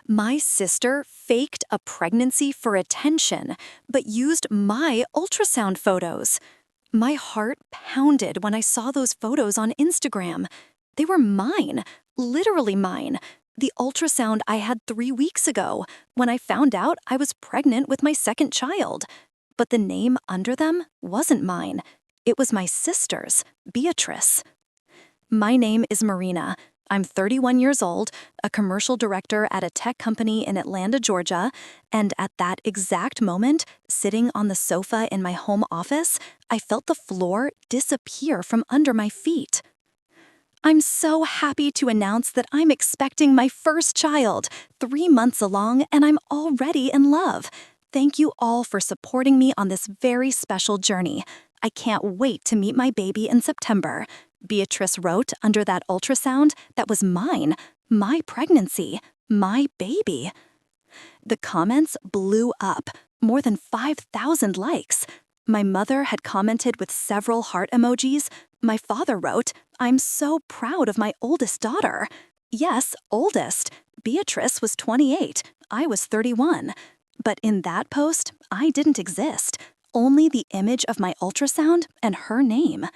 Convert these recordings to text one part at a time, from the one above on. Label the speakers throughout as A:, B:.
A: My sister faked a pregnancy for attention, but used my ultrasound photos. My heart pounded when I saw those photos on Instagram. They were mine, literally mine. The ultrasound I had 3 weeks ago, when I found out I was pregnant with my second child. But the name under them wasn't mine. It was my sister's, Beatrice. My name is Marina. I'm 31 years old, a commercial director at a tech company in Atlanta, Georgia, and at that exact moment, sitting on the sofa in my home office, I felt the floor disappear from under my feet. I'm so happy to announce that I'm expecting my first child, 3 months along, and I'm already in love. Thank you all for supporting me on this very special journey. I can't wait to meet my baby in September. Beatrice wrote under that ultrasound that was mine, my pregnancy, my baby. The comments blew up, more than 5,000 likes. My mother had commented with several heart emojis. My father wrote, "I'm so proud of my oldest daughter." Yes, oldest. Beatrice was 28. I was 31. But in that post, I didn't exist. Only the image of my ultrasound and her name.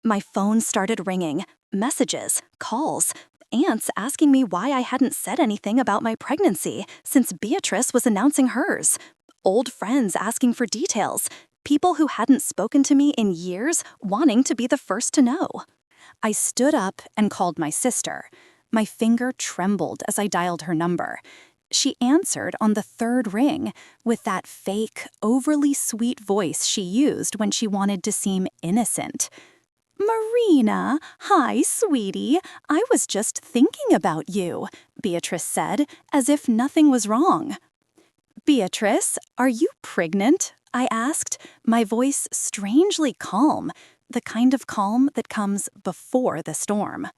A: My phone started ringing. Messages, calls, aunts asking me why I hadn't said anything about my pregnancy since Beatrice was announcing hers. Old friends asking for details. People who hadn't spoken to me in years wanting to be the first to know. I stood up and called my sister. My finger trembled as I dialed her number. She answered on the third ring with that fake, overly sweet voice she used when she wanted to seem innocent. "Marina, hi, sweetie. I was just thinking about you," Beatrice said, as if nothing was wrong. "Beatrice, are you pregnant?" I asked, my voice strangely calm, the kind of calm that comes before the storm.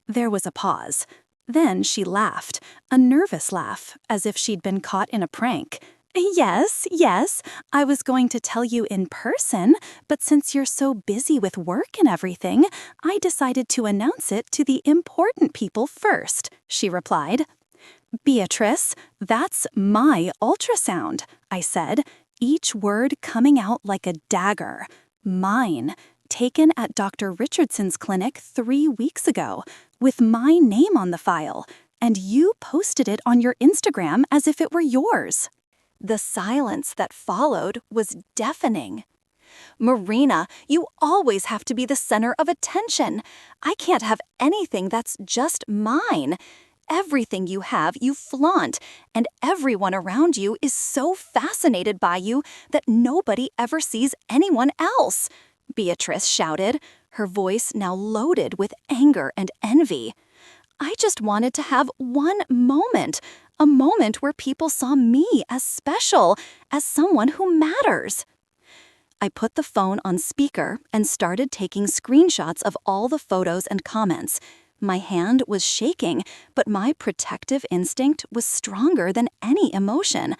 A: There was a pause. Then she laughed, a nervous laugh, as if she'd been caught in a prank. Yes, I was going to tell you in person, but since you're so busy with work and everything, I decided to announce it to the important people first," she replied. "Beatrice, that's my ultrasound," I said, each word coming out like a dagger. Mine, taken at Dr. Richardson's clinic 3 weeks ago, with my name on the file, and you posted it on your Instagram as if it were yours. The silence that followed was deafening. "Marina, you always have to be the center of attention. I can't have anything that's just mine. Everything you have, you flaunt, and everyone around you is so fascinated by you that nobody ever sees anyone else," Beatrice shouted, her voice now loaded with anger and envy. "I just wanted to have one moment, a moment where people saw me as special, as someone who matters." I put the phone on speaker and started taking screenshots of all the photos and comments. My hand was shaking, but my protective instinct was stronger than any emotion.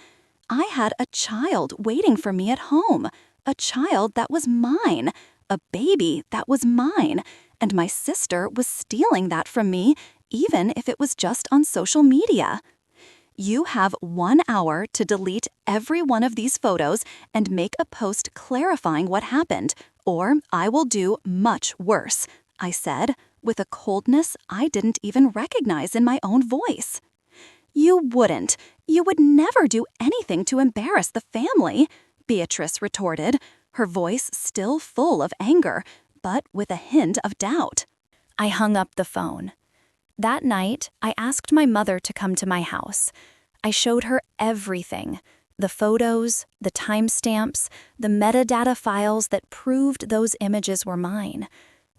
A: I had a child waiting for me at home, a child that was mine, a baby that was mine, and my sister was stealing that from me, even if it was just on social media. You have 1 hour to delete every one of these photos and make a post clarifying what happened, or I will do much worse, I said, with a coldness I didn't even recognize in my own voice. "You wouldn't. You would never do anything to embarrass the family," Beatrice retorted, her voice still full of anger, but with a hint of doubt. I hung up the phone. That night, I asked my mother to come to my house. I showed her everything, the photos, the timestamps, the metadata files that proved those images were mine.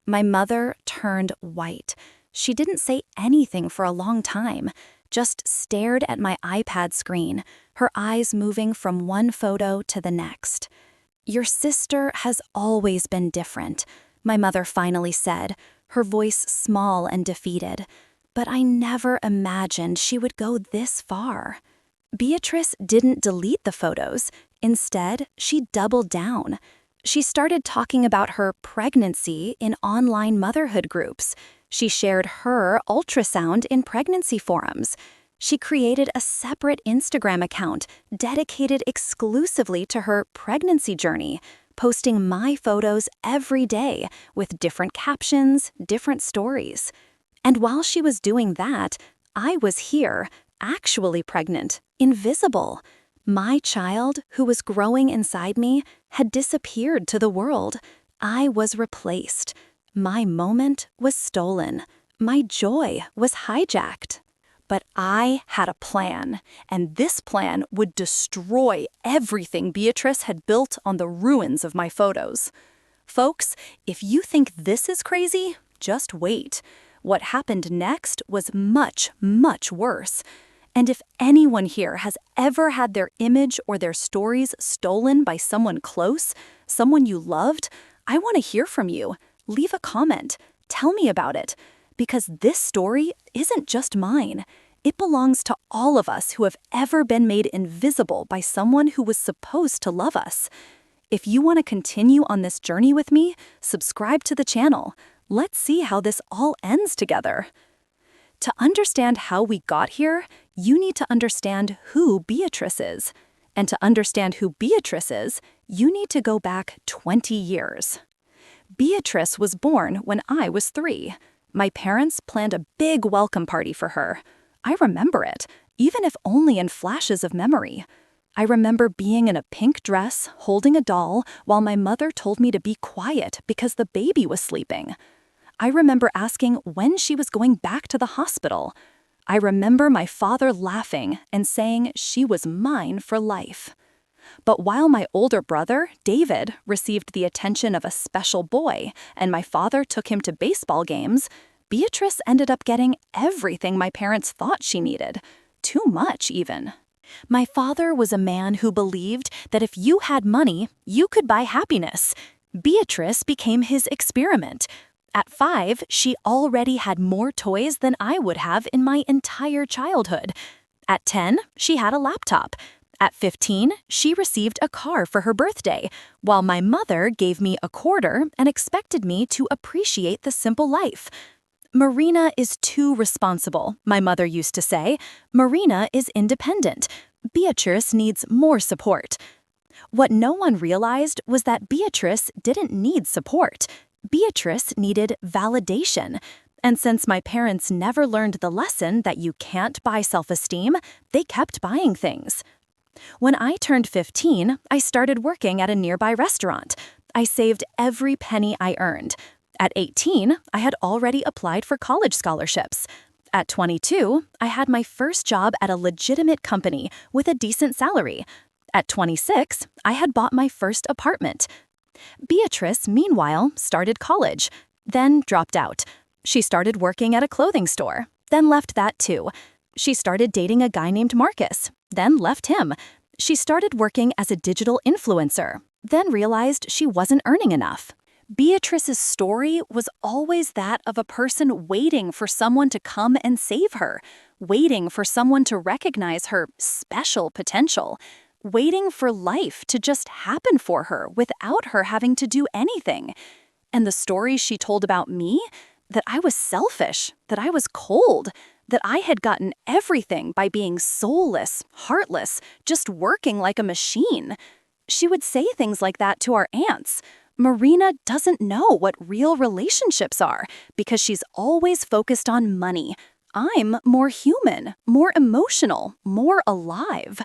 A: My mother turned white. She didn't say anything for a long time, just stared at my iPad screen, her eyes moving from one photo to the next. "Your sister has always been different," my mother finally said, her voice small and defeated. "But I never imagined she would go this far." Beatrice didn't delete the photos. Instead, she doubled down. She started talking about her pregnancy in online motherhood groups. She shared her ultrasound in pregnancy forums. She created a separate Instagram account dedicated exclusively to her pregnancy journey, posting my photos every day with different captions, different stories. And while she was doing that, I was here, actually pregnant, invisible. My child, who was growing inside me, had disappeared to the world. I was replaced. My moment was stolen. My joy was hijacked. But I had a plan, and this plan would destroy everything Beatrice had built on the ruins of my photos. Folks, if you think this is crazy, just wait. What happened next was much, much worse. And if anyone here has ever had their image or their stories stolen by someone close, someone you loved, I want to hear from you. Leave a comment. Tell me about it. Because this story isn't just mine. It belongs to all of us who have ever been made invisible by someone who was supposed to love us. If you want to continue on this journey with me, subscribe to the channel. Let's see how this all ends together. To understand how we got here, you need to understand who Beatrice is. And to understand who Beatrice is, you need to go back 20 years. Beatrice was born when I was 3. My parents planned a big welcome party for her. I remember it, even if only in flashes of memory. I remember being in a pink dress, holding a doll, while my mother told me to be quiet because the baby was sleeping. I remember asking when she was going back to the hospital. I remember my father laughing and saying she was mine for life. But while my older brother, David, received the attention of a special boy and my father took him to baseball games, Beatrice ended up getting everything my parents thought she needed. Too much, even. My father was a man who believed that if you had money, you could buy happiness. Beatrice became his experiment. At 5, she already had more toys than I would have in my entire childhood. At 10, she had a laptop. At 15, she received a car for her birthday, while my mother gave me a quarter and expected me to appreciate the simple life. Marina is too responsible, my mother used to say. Marina is independent. Beatrice needs more support. What no one realized was that Beatrice didn't need support. Beatrice needed validation. And since my parents never learned the lesson that you can't buy self-esteem, they kept buying things. When I turned 15, I started working at a nearby restaurant. I saved every penny I earned. At 18, I had already applied for college scholarships. At 22, I had my first job at a legitimate company with a decent salary. At 26, I had bought my first apartment. Beatrice, meanwhile, started college, then dropped out. She started working at a clothing store, then left that too. She started dating a guy named Marcus, then left him. She started working as a digital influencer, then realized she wasn't earning enough. Beatrice's story was always that of a person waiting for someone to come and save her, waiting for someone to recognize her special potential, waiting for life to just happen for her without her having to do anything. And the stories she told about me, that I was selfish, that I was cold, that I had gotten everything by being soulless, heartless, just working like a machine. She would say things like that to our aunts. Marina doesn't know what real relationships are because she's always focused on money. I'm more human, more emotional, more alive.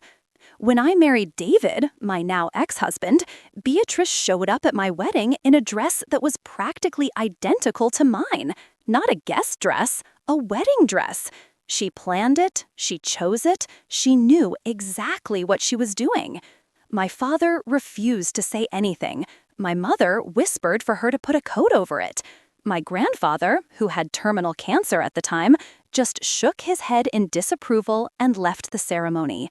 A: When I married David, my now ex-husband, Beatrice showed up at my wedding in a dress that was practically identical to mine. Not a guest dress, a wedding dress. She planned it, she chose it, she knew exactly what she was doing. My father refused to say anything. My mother whispered for her to put a coat over it. My grandfather, who had terminal cancer at the time, just shook his head in disapproval and left the ceremony.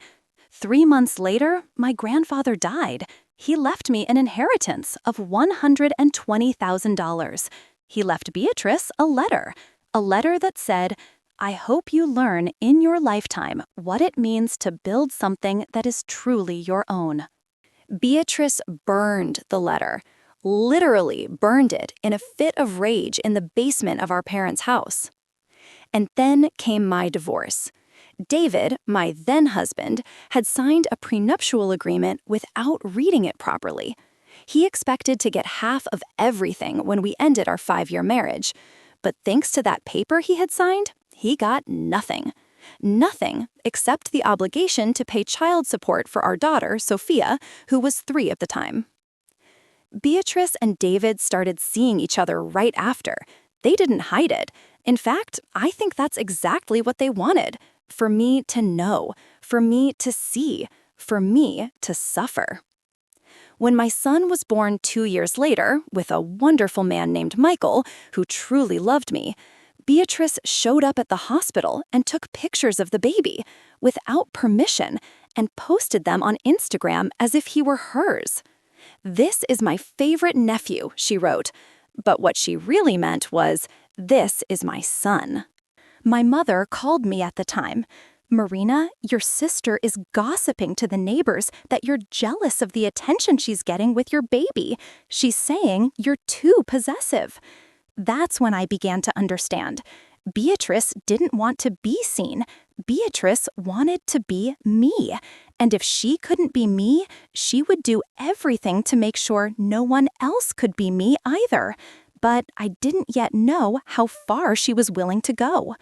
A: 3 months later, my grandfather died. He left me an inheritance of $120,000. He left Beatrice a letter that said, "I hope you learn in your lifetime what it means to build something that is truly your own." Beatrice burned the letter, literally burned it in a fit of rage in the basement of our parents' house. And then came my divorce. David, my then-husband, had signed a prenuptial agreement without reading it properly. He expected to get half of everything when we ended our 5-year marriage. But thanks to that paper he had signed, he got nothing. Nothing except the obligation to pay child support for our daughter, Sophia, who was 3 at the time. Beatrice and David started seeing each other right after. They didn't hide it. In fact, I think that's exactly what they wanted. For me to know, for me to see, for me to suffer. When my son was born 2 years later, with a wonderful man named Michael, who truly loved me, Beatrice showed up at the hospital and took pictures of the baby, without permission, and posted them on Instagram as if he were hers. "This is my favorite nephew," she wrote. But what she really meant was, "This is my son." My mother called me at the time. "Marina, your sister is gossiping to the neighbors that you're jealous of the attention she's getting with your baby. She's saying you're too possessive." That's when I began to understand. Beatrice didn't want to be seen. Beatrice wanted to be me. And if she couldn't be me, she would do everything to make sure no one else could be me either. But I didn't yet know how far she was willing to go.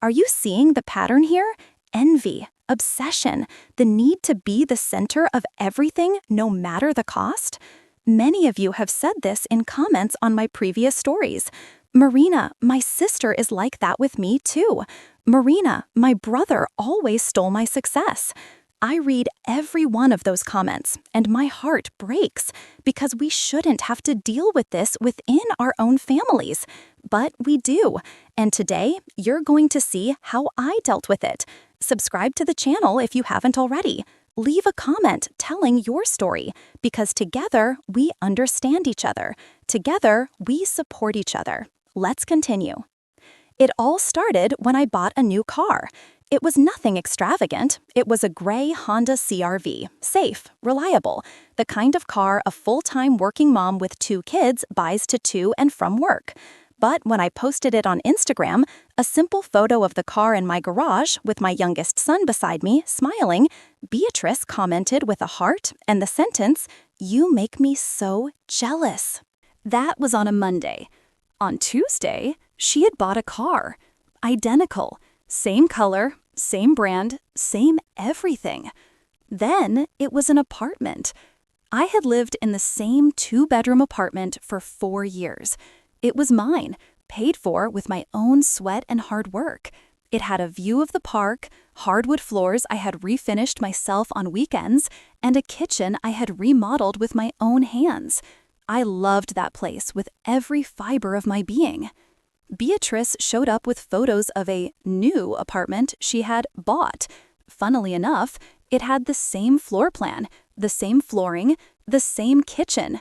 A: Are you seeing the pattern here? Envy, obsession, the need to be the center of everything no matter the cost? Many of you have said this in comments on my previous stories. "Marina, my sister is like that with me too. Marina, my brother always stole my success." I read every one of those comments, and my heart breaks because we shouldn't have to deal with this within our own families. But we do, and today you're going to see how I dealt with it. Subscribe to the channel if you haven't already. Leave a comment telling your story, because together we understand each other. Together we support each other. Let's continue. It all started when I bought a new car. It was nothing extravagant. It was a gray Honda CR-V, safe, reliable, the kind of car a full-time working mom with 2 kids buys to and from work. But when I posted it on Instagram, a simple photo of the car in my garage with my youngest son beside me, smiling, Beatrice commented with a heart and the sentence, "You make me so jealous." That was on a Monday. On Tuesday, she had bought a car. Identical. Same color, same brand, same everything. Then it was an apartment. I had lived in the same 2-bedroom apartment for 4 years. It was mine, paid for with my own sweat and hard work. It had a view of the park, hardwood floors I had refinished myself on weekends, and a kitchen I had remodeled with my own hands. I loved that place with every fiber of my being. Beatrice showed up with photos of a new apartment she had bought. Funnily enough, it had the same floor plan, the same flooring, the same kitchen.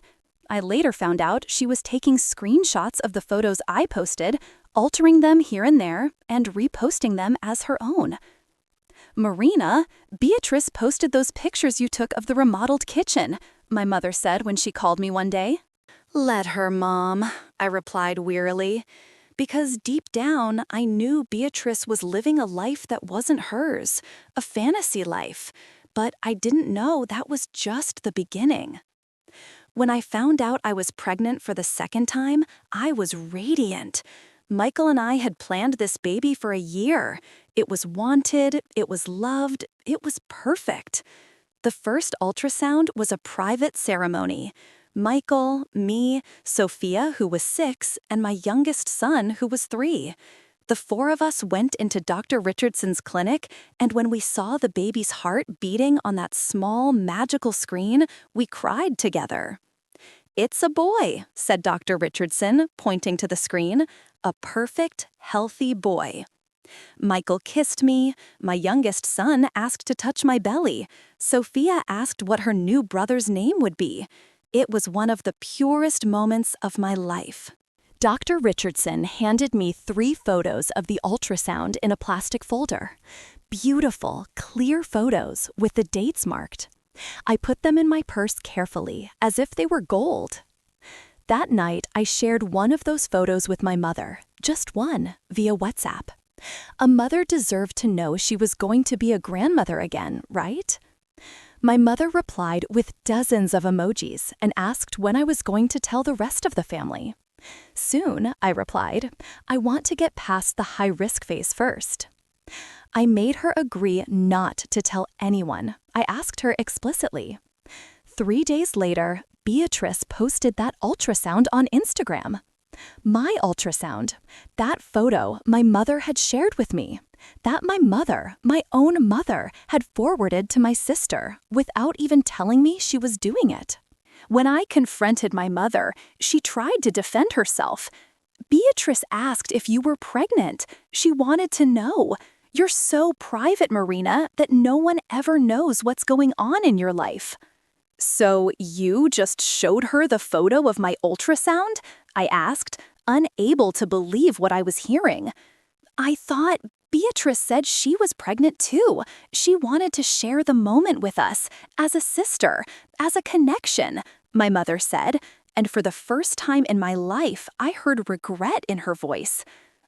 A: I later found out she was taking screenshots of the photos I posted, altering them here and there, and reposting them as her own. "Marina, Beatrice posted those pictures you took of the remodeled kitchen," my mother said when she called me one day. "Let her, Mom," I replied wearily, because deep down I knew Beatrice was living a life that wasn't hers, a fantasy life, but I didn't know that was just the beginning. When I found out I was pregnant for the second time, I was radiant. Michael and I had planned this baby for a year. It was wanted, it was loved, it was perfect. The first ultrasound was a private ceremony. Michael, me, Sophia, who was 6, and my youngest son, who was 3. The 4 of us went into Dr. Richardson's clinic, and when we saw the baby's heart beating on that small, magical screen, we cried together. "It's a boy," said Dr. Richardson, pointing to the screen. "A perfect, healthy boy." Michael kissed me. My youngest son asked to touch my belly. Sophia asked what her new brother's name would be. It was one of the purest moments of my life. Dr. Richardson handed me 3 photos of the ultrasound in a plastic folder. Beautiful, clear photos with the dates marked. I put them in my purse carefully, as if they were gold. That night, I shared one of those photos with my mother, just one, via WhatsApp. A mother deserved to know she was going to be a grandmother again, right? My mother replied with dozens of emojis and asked when I was going to tell the rest of the family. Soon, I replied. I want to get past the high-risk phase first. I made her agree not to tell anyone. I asked her explicitly. 3 days later, Beatrice posted that ultrasound on Instagram. My ultrasound, that photo my mother had shared with me, that my mother, my own mother, had forwarded to my sister without even telling me she was doing it. When I confronted my mother, she tried to defend herself. Beatrice asked if you were pregnant. She wanted to know. You're so private, Marina, that no one ever knows what's going on in your life. So you just showed her the photo of my ultrasound? I asked, unable to believe what I was hearing. I thought Beatrice said she was pregnant too. She wanted to share the moment with us, as a sister, as a connection, my mother said, and for the first time in my life, I heard regret in her voice.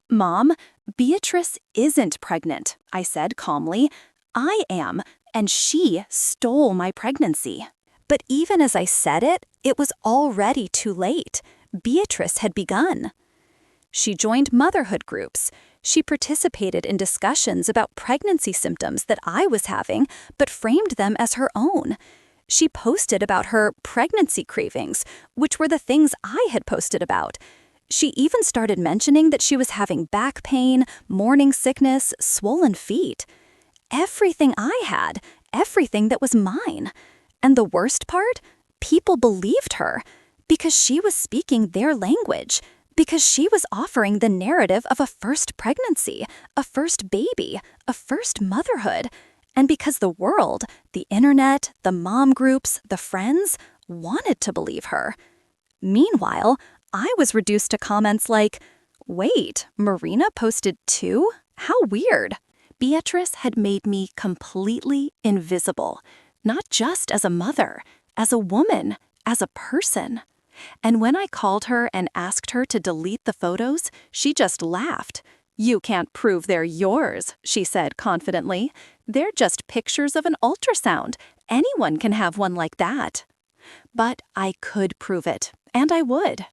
A: Mom, Beatrice isn't pregnant, I said calmly. I am, and she stole my pregnancy. But even as I said it, it was already too late. Beatrice had begun. She joined motherhood groups. She participated in discussions about pregnancy symptoms that I was having, but framed them as her own. She posted about her pregnancy cravings, which were the things I had posted about. She even started mentioning that she was having back pain, morning sickness, swollen feet. Everything I had, everything that was mine. And the worst part? People believed her, because she was speaking their language, because she was offering the narrative of a first pregnancy, a first baby, a first motherhood, and because the world, the internet, the mom groups, the friends, wanted to believe her. Meanwhile, I was reduced to comments like, "Wait, Marina posted too? How weird." Beatrice had made me completely invisible, not just as a mother, as a woman, as a person. And when I called her and asked her to delete the photos, she just laughed. "You can't prove they're yours," she said confidently. "They're just pictures of an ultrasound. Anyone can have one like that." But I could prove it, and I would.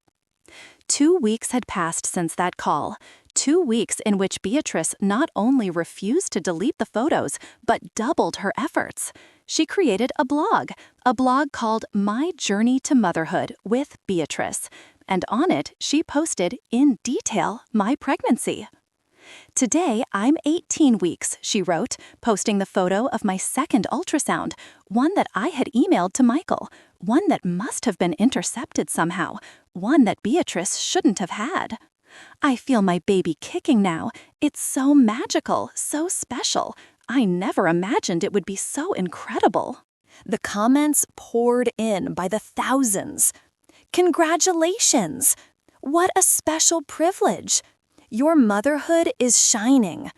A: 2 weeks had passed since that call. 2 weeks in which Beatrice not only refused to delete the photos, but doubled her efforts. She created a blog called My Journey to Motherhood with Beatrice, and on it she posted in detail my pregnancy. "Today, I'm 18 weeks, she wrote, posting the photo of my second ultrasound, one that I had emailed to Michael, one that must have been intercepted somehow, one that Beatrice shouldn't have had. I feel my baby kicking now. It's so magical, so special. I never imagined it would be so incredible." The comments poured in by the thousands. "Congratulations! What a special privilege! Your motherhood is shining.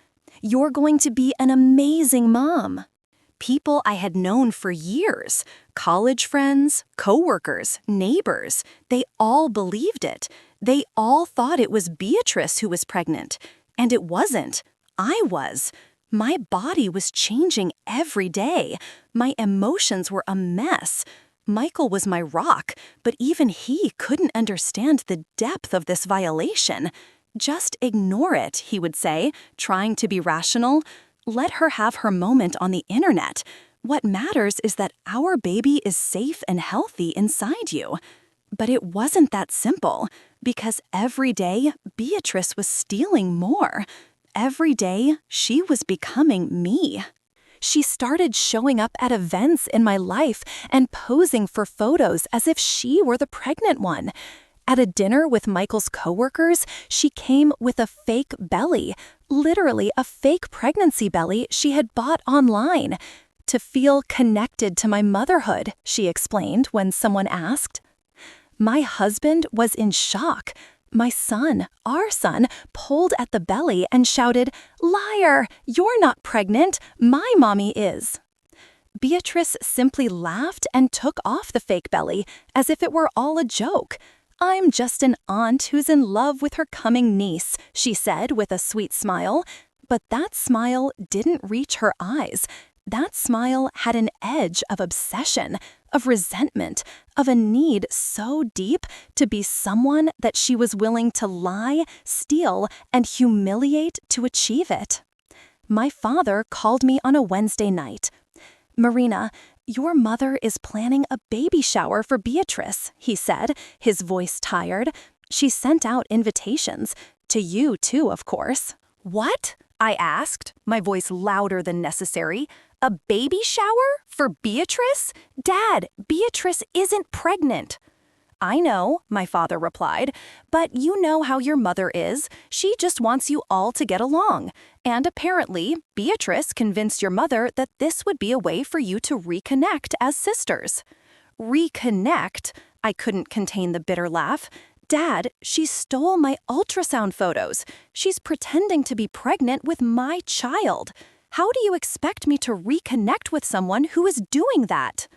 A: You're going to be an amazing mom." People I had known for years, college friends, coworkers, neighbors, they all believed it. They all thought it was Beatrice who was pregnant. And it wasn't. I was. My body was changing every day. My emotions were a mess. Michael was my rock, but even he couldn't understand the depth of this violation. "Just ignore it," he would say, trying to be rational. "Let her have her moment on the internet. What matters is that our baby is safe and healthy inside you." But it wasn't that simple, because every day Beatrice was stealing more. Every day she was becoming me. She started showing up at events in my life and posing for photos as if she were the pregnant one. At a dinner with Michael's coworkers, she came with a fake belly, literally a fake pregnancy belly she had bought online. "To feel connected to my motherhood," she explained when someone asked. My husband was in shock. My son, our son, pulled at the belly and shouted, "Liar! You're not pregnant. My mommy is." Beatrice simply laughed and took off the fake belly as if it were all a joke. "I'm just an aunt who's in love with her coming niece," she said with a sweet smile. But that smile didn't reach her eyes. That smile had an edge of obsession, of resentment, of a need so deep to be someone that she was willing to lie, steal, and humiliate to achieve it. My father called me on a Wednesday night. "Marina, your mother is planning a baby shower for Beatrice," he said, his voice tired. "She sent out invitations. To you, too, of course." "What?" I asked, my voice louder than necessary. "A baby shower? For Beatrice? Dad, Beatrice isn't pregnant." "I know," my father replied, "but you know how your mother is. She just wants you all to get along. And apparently, Beatrice convinced your mother that this would be a way for you to reconnect as sisters." "Reconnect?" I couldn't contain the bitter laugh. "Dad, she stole my ultrasound photos. She's pretending to be pregnant with my child. How do you expect me to reconnect with someone who is doing that?"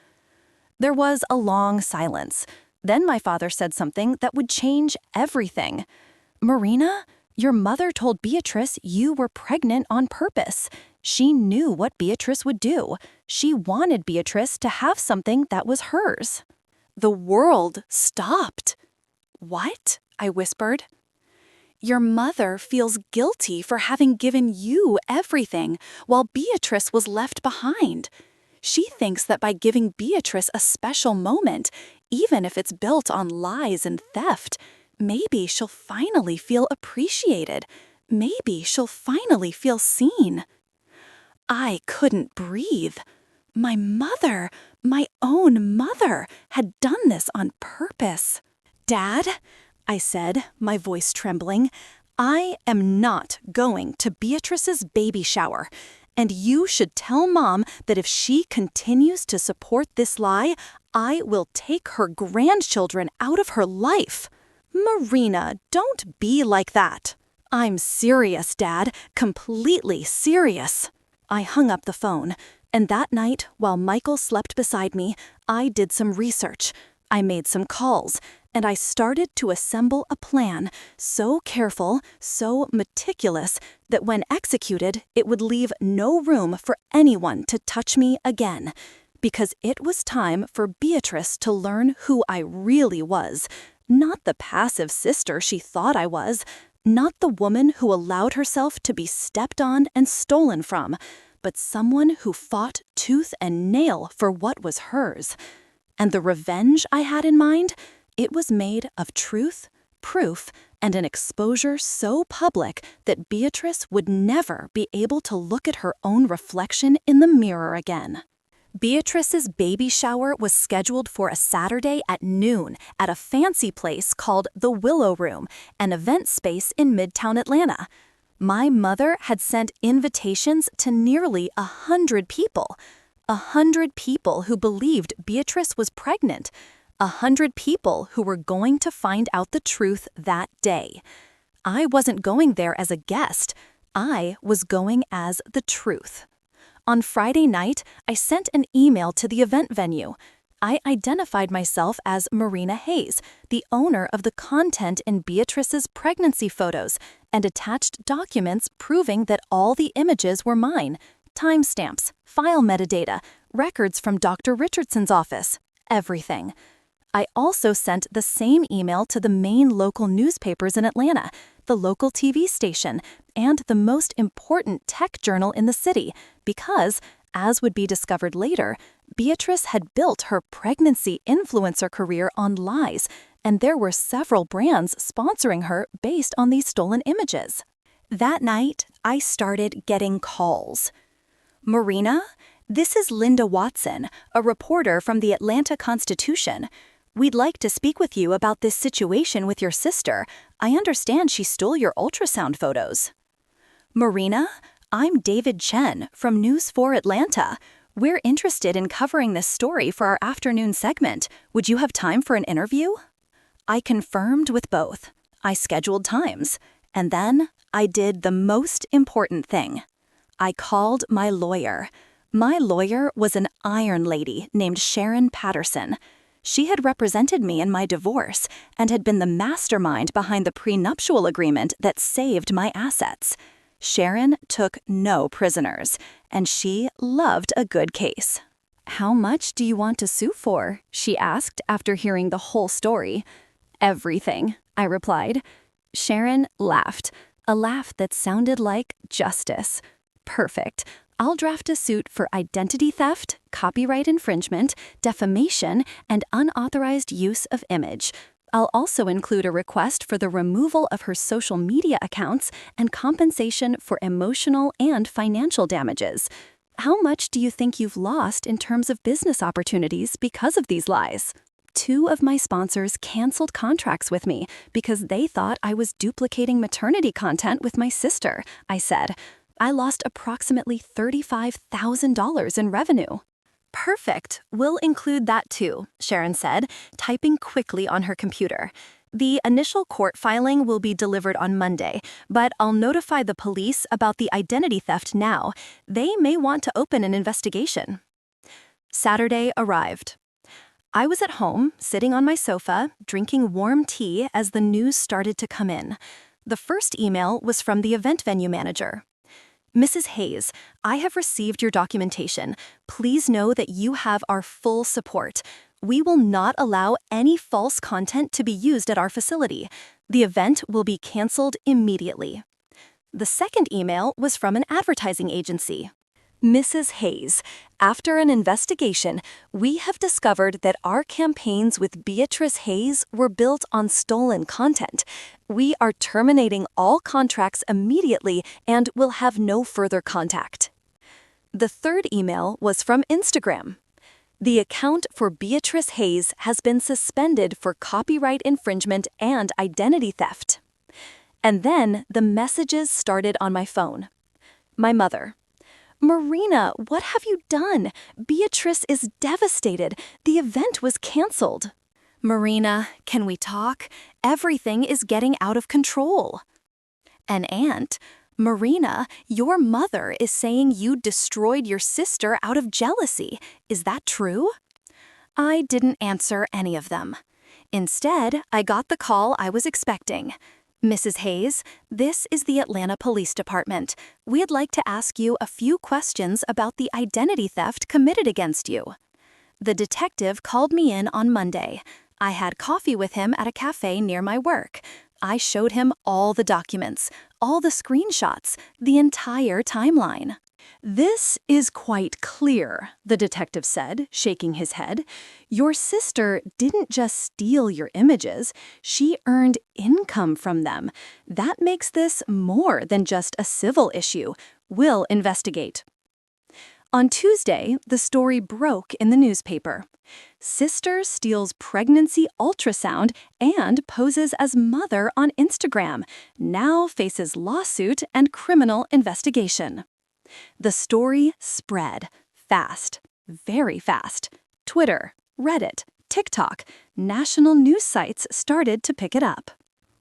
A: There was a long silence. Then my father said something that would change everything. "Marina, your mother told Beatrice you were pregnant on purpose. She knew what Beatrice would do. She wanted Beatrice to have something that was hers." The world stopped. "What?" I whispered. "Your mother feels guilty for having given you everything while Beatrice was left behind. She thinks that by giving Beatrice a special moment, even if it's built on lies and theft, maybe she'll finally feel appreciated. Maybe she'll finally feel seen." I couldn't breathe. My mother, my own mother, had done this on purpose. "Dad," I said, my voice trembling, "I am not going to Beatrice's baby shower. And you should tell Mom that if she continues to support this lie, I will take her grandchildren out of her life." "Marina, don't be like that." "I'm serious, Dad, completely serious." I hung up the phone, and that night, while Michael slept beside me, I did some research. I made some calls, and I started to assemble a plan so careful, so meticulous, that when executed, it would leave no room for anyone to touch me again. Because it was time for Beatrice to learn who I really was, not the passive sister she thought I was, not the woman who allowed herself to be stepped on and stolen from, but someone who fought tooth and nail for what was hers. And the revenge I had in mind, it was made of truth, proof, and an exposure so public that Beatrice would never be able to look at her own reflection in the mirror again. Beatrice's baby shower was scheduled for a Saturday at noon at a fancy place called the Willow Room, an event space in Midtown Atlanta. My mother had sent invitations to nearly 100 people. 100 people who believed Beatrice was pregnant. 100 people who were going to find out the truth that day. I wasn't going there as a guest. I was going as the truth. On Friday night, I sent an email to the event venue. I identified myself as Marina Hayes, the owner of the content in Beatrice's pregnancy photos, and attached documents proving that all the images were mine. Timestamps, file metadata, records from Dr. Richardson's office, everything. I also sent the same email to the main local newspapers in Atlanta, the local TV station, and the most important tech journal in the city, because, as would be discovered later, Beatrice had built her pregnancy influencer career on lies, and there were several brands sponsoring her based on these stolen images. That night, I started getting calls. "Marina, this is Linda Watson, a reporter from the Atlanta Constitution. We'd like to speak with you about this situation with your sister. I understand she stole your ultrasound photos." "Marina, I'm David Chen from News 4 Atlanta. We're interested in covering this story for our afternoon segment. Would you have time for an interview?" I confirmed with both. I scheduled times. And then I did the most important thing. I called my lawyer. My lawyer was an iron lady named Sharon Patterson. She had represented me in my divorce and had been the mastermind behind the prenuptial agreement that saved my assets. Sharon took no prisoners, and she loved a good case. "How much do you want to sue for?" she asked after hearing the whole story. "Everything," I replied. Sharon laughed, a laugh that sounded like justice. "Perfect. I'll draft a suit for identity theft, copyright infringement, defamation, and unauthorized use of image. I'll also include a request for the removal of her social media accounts and compensation for emotional and financial damages. How much do you think you've lost in terms of business opportunities because of these lies?" 2 of my sponsors canceled contracts with me because they thought I was duplicating maternity content with my sister, I said. I lost approximately $35,000 in revenue. "Perfect. We'll include that too," Sharon said, typing quickly on her computer. "The initial court filing will be delivered on Monday, but I'll notify the police about the identity theft now. They may want to open an investigation." Saturday arrived. I was at home, sitting on my sofa, drinking warm tea as the news started to come in. The first email was from the event venue manager. "Mrs. Hayes, I have received your documentation. Please know that you have our full support. We will not allow any false content to be used at our facility. The event will be canceled immediately." The second email was from an advertising agency. "Mrs. Hayes, after an investigation, we have discovered that our campaigns with Beatrice Hayes were built on stolen content. We are terminating all contracts immediately and will have no further contact." The third email was from Instagram. "The account for Beatrice Hayes has been suspended for copyright infringement and identity theft." And then the messages started on my phone. My mother. "Marina, what have you done? Beatrice is devastated. The event was canceled." "Marina, can we talk? Everything is getting out of control." An aunt. "Marina, your mother is saying you destroyed your sister out of jealousy. Is that true?" I didn't answer any of them. Instead, I got the call I was expecting. "Mrs. Hayes, this is the Atlanta Police Department. We'd like to ask you a few questions about the identity theft committed against you." The detective called me in on Monday. I had coffee with him at a cafe near my work. I showed him all the documents, all the screenshots, the entire timeline. "This is quite clear," the detective said, shaking his head. "Your sister didn't just steal your images, she earned income from them. That makes this more than just a civil issue. We'll investigate." On Tuesday, the story broke in the newspaper. Sister steals pregnancy ultrasound and poses as mother on Instagram. Now faces lawsuit and criminal investigation. The story spread fast, very fast. Twitter, Reddit, TikTok, national news sites started to pick it up.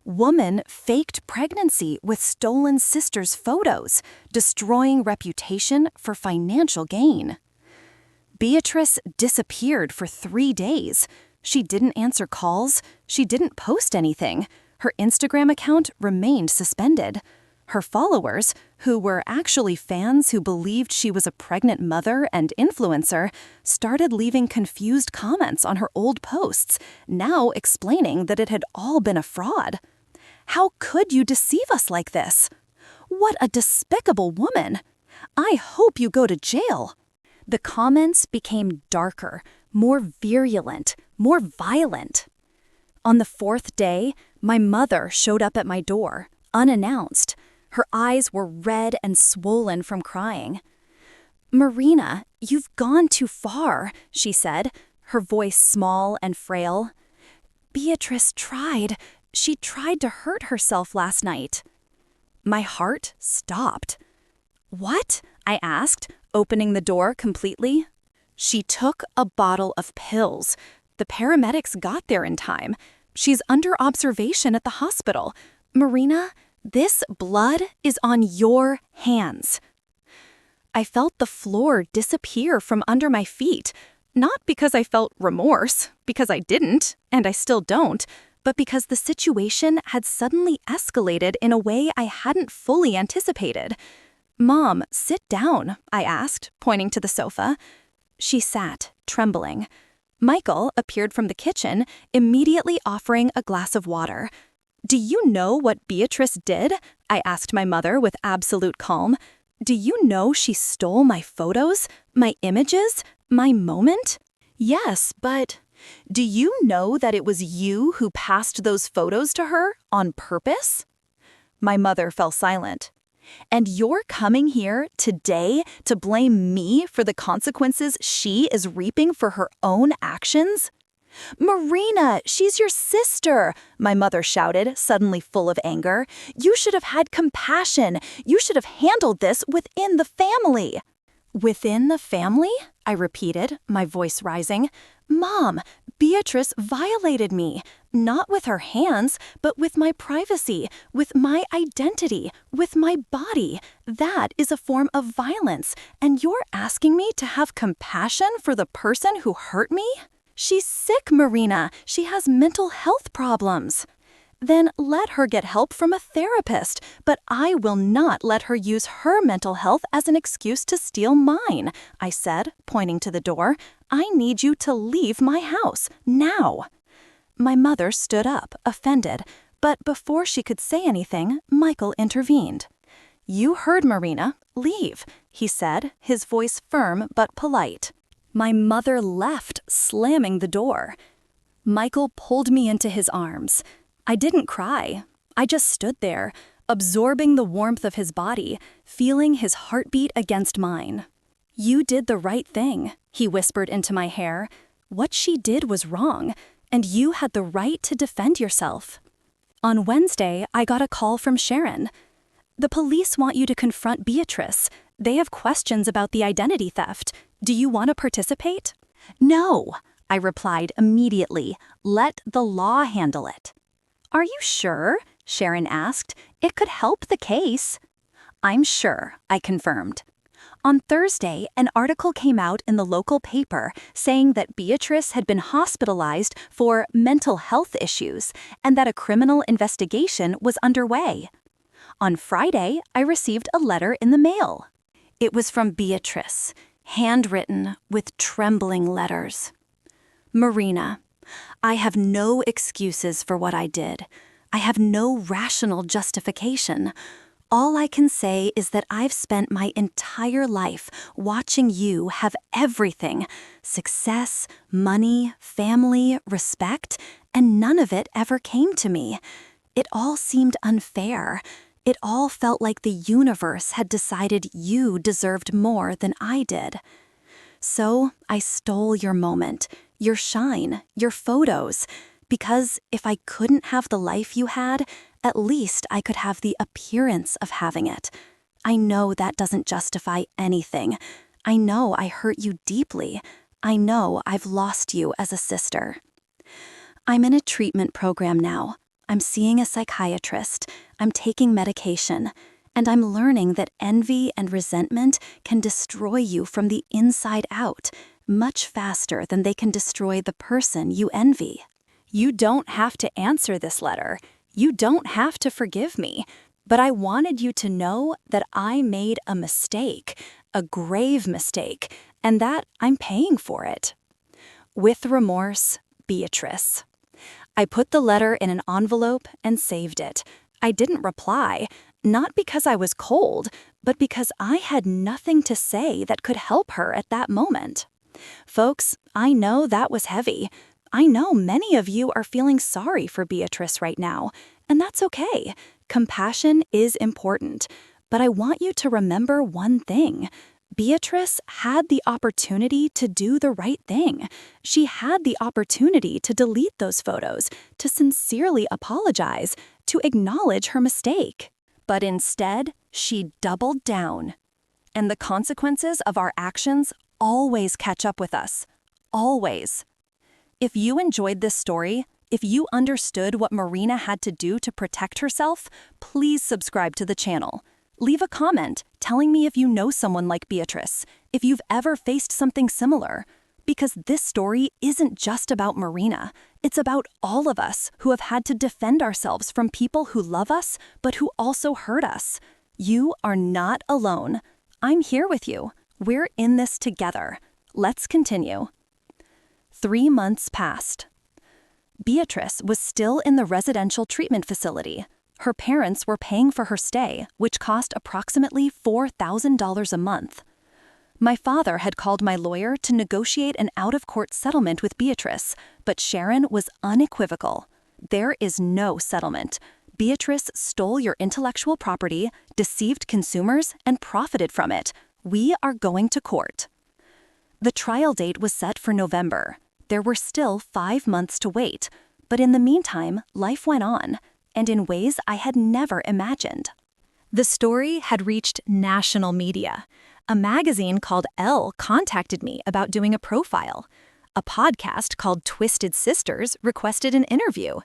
A: Woman faked pregnancy with stolen sister's photos, destroying reputation for financial gain. Beatrice disappeared for 3 days. She didn't answer calls. She didn't post anything. Her Instagram account remained suspended. Her followers, who were actually fans who believed she was a pregnant mother and influencer, started leaving confused comments on her old posts, now explaining that it had all been a fraud. "How could you deceive us like this? What a despicable woman! I hope you go to jail." The comments became darker, more virulent, more violent. On the 4th day, my mother showed up at my door, unannounced. Her eyes were red and swollen from crying. "Marina, you've gone too far," she said, her voice small and frail. "Beatrice tried. She tried to hurt herself last night." My heart stopped. "What?" I asked, opening the door completely. "She took a bottle of pills. The paramedics got there in time. She's under observation at the hospital. Marina, this blood is on your hands." I felt the floor disappear from under my feet, not because I felt remorse, because I didn't, and I still don't, but because the situation had suddenly escalated in a way I hadn't fully anticipated. "Mom, sit down," I asked, pointing to the sofa. She sat, trembling. Michael appeared from the kitchen, immediately offering a glass of water. "Do you know what Beatrice did?" I asked my mother with absolute calm. "Do you know she stole my photos, my images, my moment?" "Yes, but do you know that it was you who passed those photos to her on purpose?" My mother fell silent. "And you're coming here today to blame me for the consequences she is reaping for her own actions?" "Marina, she's your sister," my mother shouted, suddenly full of anger. "You should have had compassion. You should have handled this within the family." "Within the family?" I repeated, my voice rising. "Mom, Beatrice violated me, not with her hands, but with my privacy, with my identity, with my body. That is a form of violence, and you're asking me to have compassion for the person who hurt me? She's sick, Marina. She has mental health problems." "Then let her get help from a therapist, but I will not let her use her mental health as an excuse to steal mine," I said, pointing to the door. "I need you to leave my house, now." My mother stood up, offended, but before she could say anything, Michael intervened. "You heard Marina. Leave," he said, his voice firm but polite. My mother left, slamming the door. Michael pulled me into his arms. I didn't cry. I just stood there, absorbing the warmth of his body, feeling his heartbeat against mine. "You did the right thing," he whispered into my hair. "What she did was wrong, and you had the right to defend yourself." On Wednesday, I got a call from Sharon. "The police want you to confront Beatrice. They have questions about the identity theft. Do you want to participate?" "No," I replied immediately. "Let the law handle it." "Are you sure?" Sharon asked. "It could help the case." "I'm sure," I confirmed. On Thursday, an article came out in the local paper saying that Beatrice had been hospitalized for mental health issues and that a criminal investigation was underway. On Friday, I received a letter in the mail. It was from Beatrice, handwritten with trembling letters. "Marina, I have no excuses for what I did. I have no rational justification. All I can say is that I've spent my entire life watching you have everything: success, money, family, respect, and none of it ever came to me. It all seemed unfair. It all felt like the universe had decided you deserved more than I did. So I stole your moment, your shine, your photos, because if I couldn't have the life you had, at least I could have the appearance of having it. I know that doesn't justify anything. I know I hurt you deeply. I know I've lost you as a sister. I'm in a treatment program now. I'm seeing a psychiatrist. I'm taking medication. And I'm learning that envy and resentment can destroy you from the inside out, much faster than they can destroy the person you envy. You don't have to answer this letter. You don't have to forgive me. But I wanted you to know that I made a mistake, a grave mistake, and that I'm paying for it. With remorse, Beatrice. I put the letter in an envelope and saved it. I didn't reply, not because I was cold, but because I had nothing to say that could help her at that moment. Folks, I know that was heavy. I know many of you are feeling sorry for Beatrice right now, and that's okay. Compassion is important, but I want you to remember one thing. Beatrice had the opportunity to do the right thing. She had the opportunity to delete those photos, to sincerely apologize, to acknowledge her mistake. But instead, she doubled down. And the consequences of our actions always catch up with us. Always. If you enjoyed this story, if you understood what Marina had to do to protect herself, please subscribe to the channel. Leave a comment telling me if you know someone like Beatrice, if you've ever faced something similar. Because this story isn't just about Marina. It's about all of us who have had to defend ourselves from people who love us, but who also hurt us. You are not alone. I'm here with you. We're in this together. Let's continue. 3 months passed. Beatrice was still in the residential treatment facility. Her parents were paying for her stay, which cost approximately $4,000 a month. My father had called my lawyer to negotiate an out-of-court settlement with Beatrice, but Sharon was unequivocal. There is no settlement. Beatrice stole your intellectual property, deceived consumers, and profited from it. We are going to court. The trial date was set for November. There were still 5 months to wait, but in the meantime, life went on, and in ways I had never imagined. The story had reached national media. A magazine called Elle contacted me about doing a profile. A podcast called Twisted Sisters requested an interview.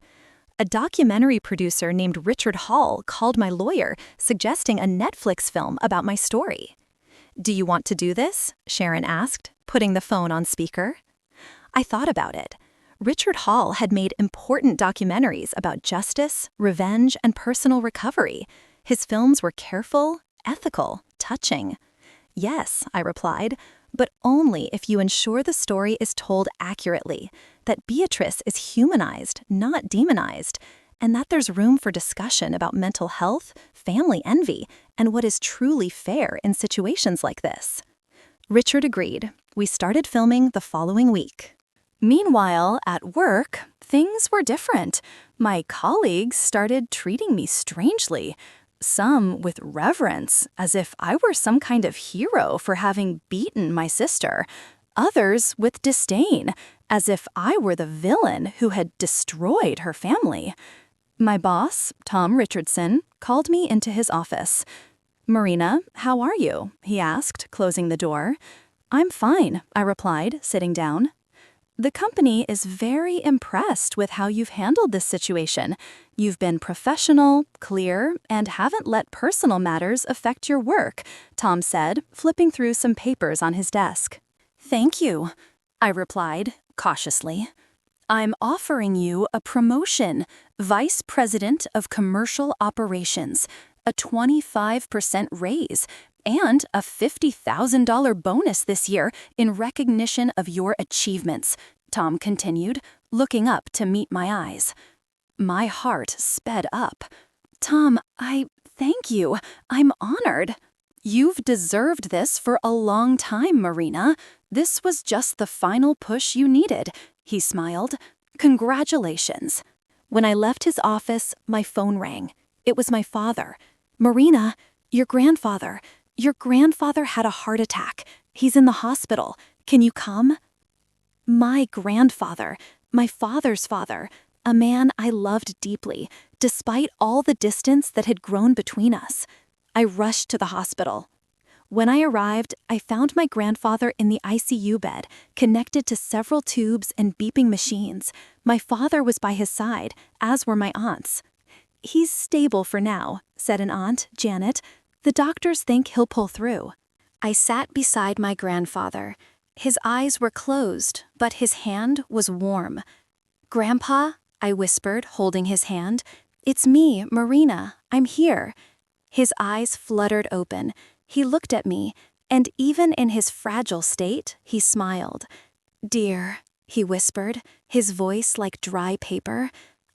A: A documentary producer named Richard Hall called my lawyer, suggesting a Netflix film about my story. "Do you want to do this?" Sharon asked, putting the phone on speaker. I thought about it. Richard Hall had made important documentaries about justice, revenge, and personal recovery. His films were careful, ethical, touching. "Yes," I replied, "but only if you ensure the story is told accurately, that Beatrice is humanized, not demonized, and that there's room for discussion about mental health, family envy, and what is truly fair in situations like this." Richard agreed. We started filming the following week. Meanwhile, at work, things were different. My colleagues started treating me strangely. Some with reverence, as if I were some kind of hero for having beaten my sister. Others with disdain, as if I were the villain who had destroyed her family. My boss, Tom Richardson, called me into his office. "Marina, how are you?" he asked, closing the door. "I'm fine," I replied, sitting down. "The company is very impressed with how you've handled this situation. You've been professional, clear, and haven't let personal matters affect your work," Tom said, flipping through some papers on his desk. "Thank you," I replied, cautiously. "I'm offering you a promotion, Vice President of Commercial Operations, a 25% raise, and a $50,000 bonus this year in recognition of your achievements," Tom continued, looking up to meet my eyes. My heart sped up. "Tom, thank you. I'm honored." "You've deserved this for a long time, Marina. This was just the final push you needed," he smiled. "Congratulations." When I left his office, my phone rang. It was my father. "Marina, your grandfather had a heart attack. He's in the hospital. Can you come?" My grandfather, my father's father, a man I loved deeply, despite all the distance that had grown between us. I rushed to the hospital. When I arrived, I found my grandfather in the ICU bed, connected to several tubes and beeping machines. My father was by his side, as were my aunts. "He's stable for now," said an aunt, Janet. "The doctors think he'll pull through." I sat beside my grandfather. His eyes were closed, but his hand was warm. "Grandpa," I whispered, holding his hand. "It's me, Marina. I'm here." His eyes fluttered open. He looked at me, and even in his fragile state, he smiled. "Dear," he whispered, his voice like dry paper,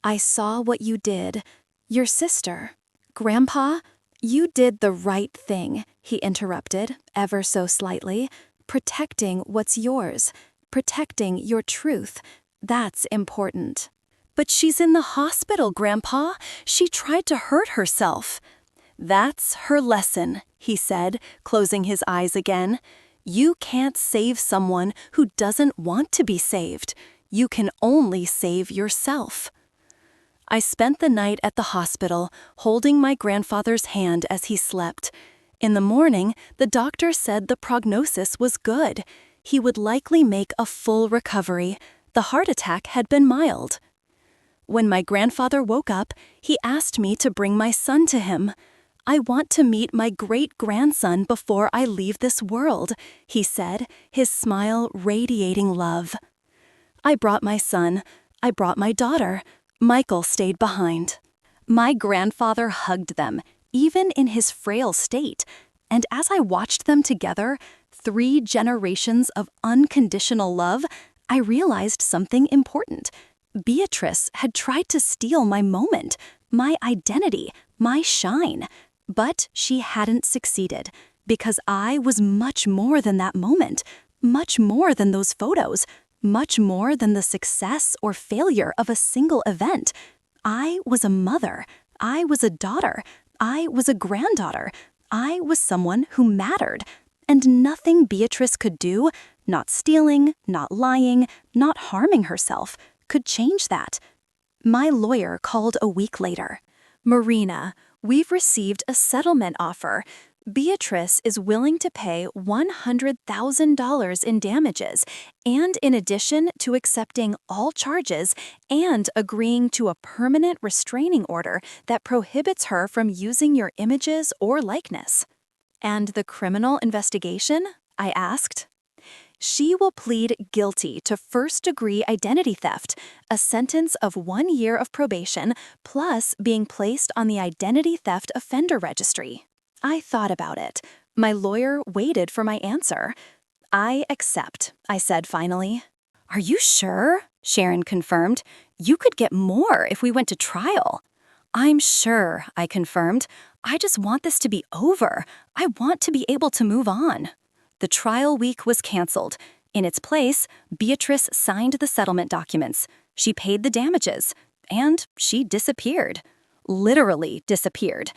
A: "I saw what you did. Your sister." "Grandpa, you did the right thing," he interrupted, ever so slightly. "Protecting what's yours. Protecting your truth. That's important." "But she's in the hospital, Grandpa. She tried to hurt herself." "That's her lesson," he said, closing his eyes again. "You can't save someone who doesn't want to be saved. You can only save yourself." I spent the night at the hospital, holding my grandfather's hand as he slept. In the morning, the doctor said the prognosis was good. He would likely make a full recovery. The heart attack had been mild. When my grandfather woke up, he asked me to bring my son to him. "I want to meet my great-grandson before I leave this world," he said, his smile radiating love. I brought my son. I brought my daughter. Michael stayed behind. My grandfather hugged them, even in his frail state, and as I watched them together, 3 generations of unconditional love, I realized something important. Beatrice had tried to steal my moment, my identity, my shine. But she hadn't succeeded, because I was much more than that moment, much more than those photos, much more than the success or failure of a single event. I was a mother. I was a daughter. I was a granddaughter. I was someone who mattered. And nothing Beatrice could do, not stealing, not lying, not harming herself, could change that. My lawyer called a week later. "Marina, we've received a settlement offer. Beatrice is willing to pay $100,000 in damages, and in addition to accepting all charges and agreeing to a permanent restraining order that prohibits her from using your images or likeness." "And the criminal investigation?" I asked. "She will plead guilty to first-degree identity theft, a sentence of 1 year of probation, plus being placed on the Identity Theft Offender Registry." I thought about it. My lawyer waited for my answer. "I accept," I said finally. "Are you sure?" Sharon confirmed. "You could get more if we went to trial." "I'm sure," I confirmed. "I just want this to be over. I want to be able to move on." The trial week was canceled. In its place, Beatrice signed the settlement documents. She paid the damages. And she disappeared. Literally disappeared.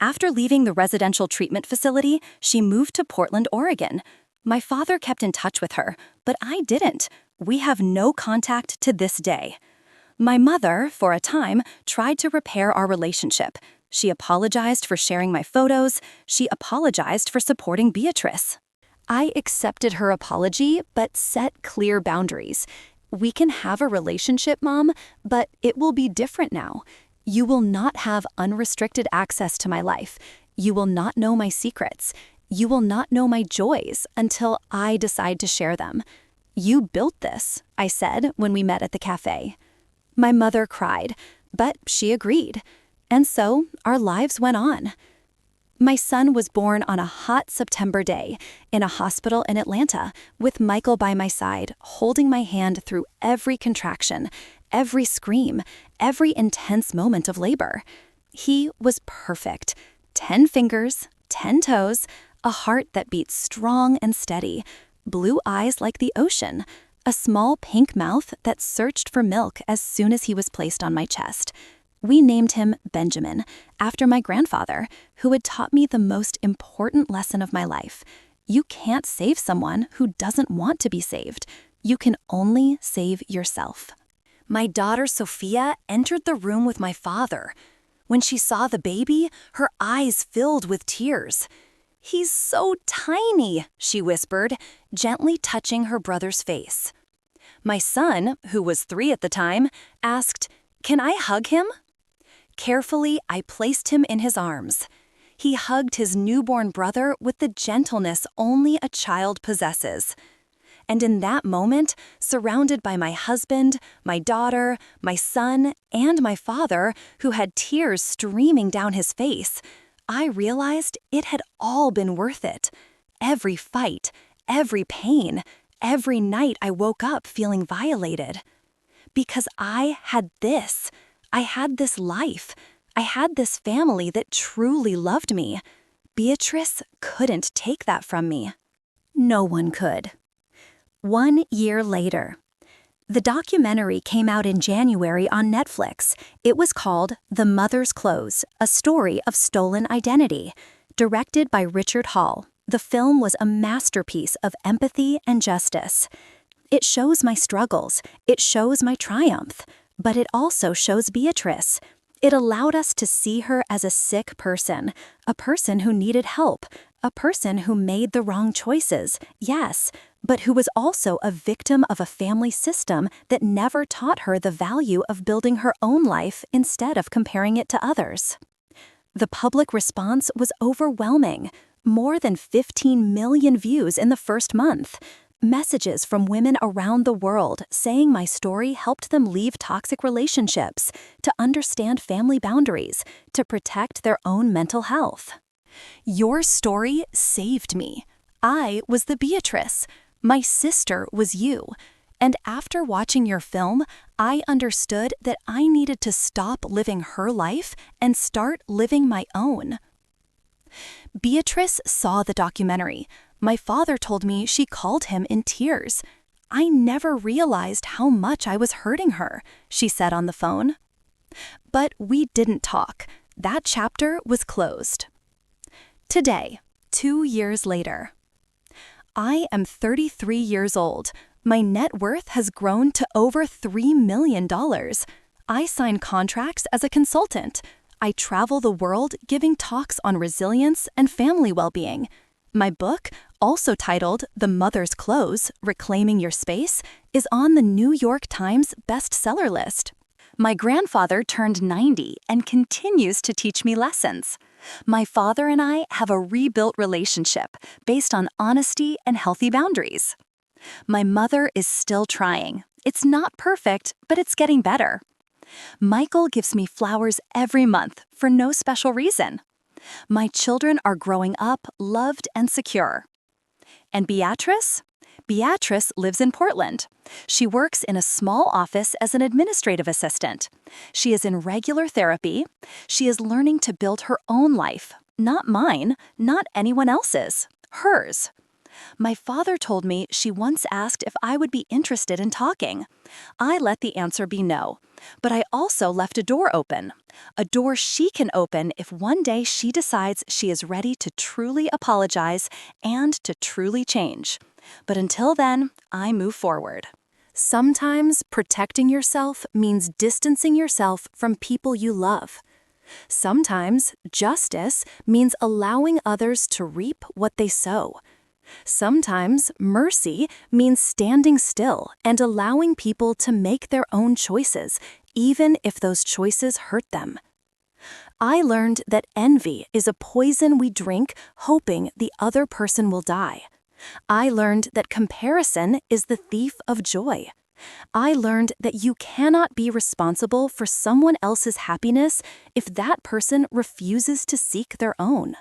A: After leaving the residential treatment facility, she moved to Portland, Oregon. My father kept in touch with her, but I didn't. We have no contact to this day. My mother, for a time, tried to repair our relationship. She apologized for sharing my photos. She apologized for supporting Beatrice. I accepted her apology, but set clear boundaries. "We can have a relationship, Mom, but it will be different now. You will not have unrestricted access to my life. You will not know my secrets. You will not know my joys until I decide to share them. You built this," I said when we met at the cafe. My mother cried, but she agreed. And so our lives went on. My son was born on a hot September day in a hospital in Atlanta, with Michael by my side, holding my hand through every contraction, every scream, every intense moment of labor. He was perfect. 10 fingers, 10 toes, a heart that beat strong and steady, blue eyes like the ocean, a small pink mouth that searched for milk as soon as he was placed on my chest. We named him Benjamin, after my grandfather, who had taught me the most important lesson of my life. You can't save someone who doesn't want to be saved. You can only save yourself. My daughter Sophia entered the room with my father. When she saw the baby, her eyes filled with tears. "He's so tiny," she whispered, gently touching her brother's face. My son, who was 3 at the time, asked, "Can I hug him?" Carefully, I placed him in his arms. He hugged his newborn brother with the gentleness only a child possesses. And in that moment, surrounded by my husband, my daughter, my son, and my father, who had tears streaming down his face, I realized it had all been worth it. Every fight, every pain, every night I woke up feeling violated. Because I had this. I had this life. I had this family that truly loved me. Beatrice couldn't take that from me. No one could. 1 year later. The documentary came out in January on Netflix. It was called The Mother's Clothes, A Story of Stolen Identity. Directed by Richard Hall, the film was a masterpiece of empathy and justice. It shows my struggles. It shows my triumph. But it also shows Beatrice. It allowed us to see her as a sick person, a person who needed help, a person who made the wrong choices, yes, but who was also a victim of a family system that never taught her the value of building her own life instead of comparing it to others. The public response was overwhelming. More than 15 million views in the first month. Messages from women around the world saying my story helped them leave toxic relationships, to understand family boundaries, to protect their own mental health. Your story saved me. I was the Beatrice. My sister was you. And after watching your film, I understood that I needed to stop living her life and start living my own. Beatrice saw the documentary. My father told me she called him in tears. I never realized how much I was hurting her, she said on the phone. But we didn't talk. That chapter was closed. Today, 2 years later. I am 33 years old. My net worth has grown to over $3 million. I sign contracts as a consultant. I travel the world giving talks on resilience and family well-being. My book, also titled The Mother's Clothes: Reclaiming Your Space, is on the New York Times bestseller list. My grandfather turned 90 and continues to teach me lessons. My father and I have a rebuilt relationship based on honesty and healthy boundaries. My mother is still trying. It's not perfect, but it's getting better. Michael gives me flowers every month for no special reason. My children are growing up loved and secure. And Beatrice? Beatrice lives in Portland. She works in a small office as an administrative assistant. She is in regular therapy. She is learning to build her own life, not mine, not anyone else's, hers. My father told me she once asked if I would be interested in talking. I let the answer be no, but I also left a door open. A door she can open if one day she decides she is ready to truly apologize and to truly change. But until then, I move forward. Sometimes protecting yourself means distancing yourself from people you love. Sometimes justice means allowing others to reap what they sow. Sometimes mercy means standing still and allowing people to make their own choices, even if those choices hurt them. I learned that envy is a poison we drink hoping the other person will die. I learned that comparison is the thief of joy. I learned that you cannot be responsible for someone else's happiness if that person refuses to seek their own.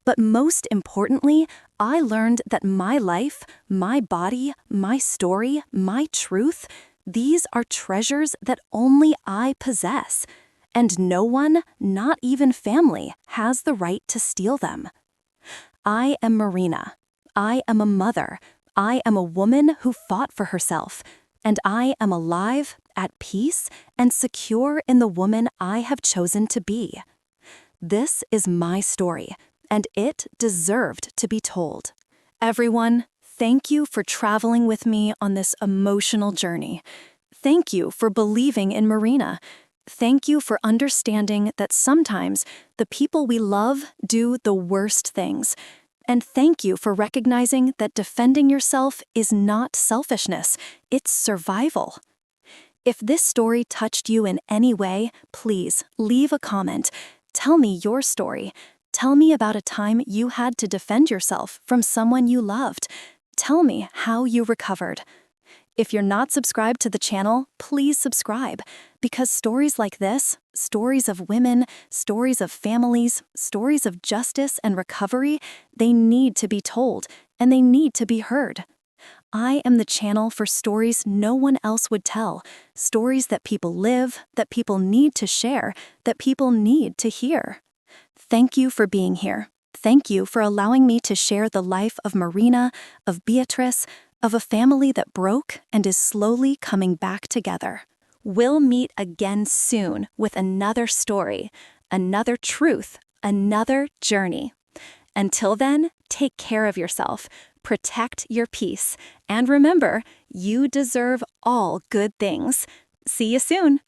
A: But most importantly, I learned that my life, my body, my story, my truth, these are treasures that only I possess, and no one, not even family, has the right to steal them. I am Marina. I am a mother. I am a woman who fought for herself, and I am alive, at peace, and secure in the woman I have chosen to be. This is my story, and it deserved to be told. Everyone, thank you for traveling with me on this emotional journey. Thank you for believing in Marina. Thank you for understanding that sometimes the people we love do the worst things. And thank you for recognizing that defending yourself is not selfishness, it's survival. If this story touched you in any way, please leave a comment. Tell me your story. Tell me about a time you had to defend yourself from someone you loved. Tell me how you recovered. If you're not subscribed to the channel, please subscribe, because stories like this, stories of women, stories of families, stories of justice and recovery, they need to be told, and they need to be heard. I am the channel for stories no one else would tell, stories that people live, that people need to share, that people need to hear. Thank you for being here. Thank you for allowing me to share the life of Marina, of Beatrice, of a family that broke and is slowly coming back together. We'll meet again soon with another story, another truth, another journey. Until then, take care of yourself, protect your peace, and remember, you deserve all good things. See you soon.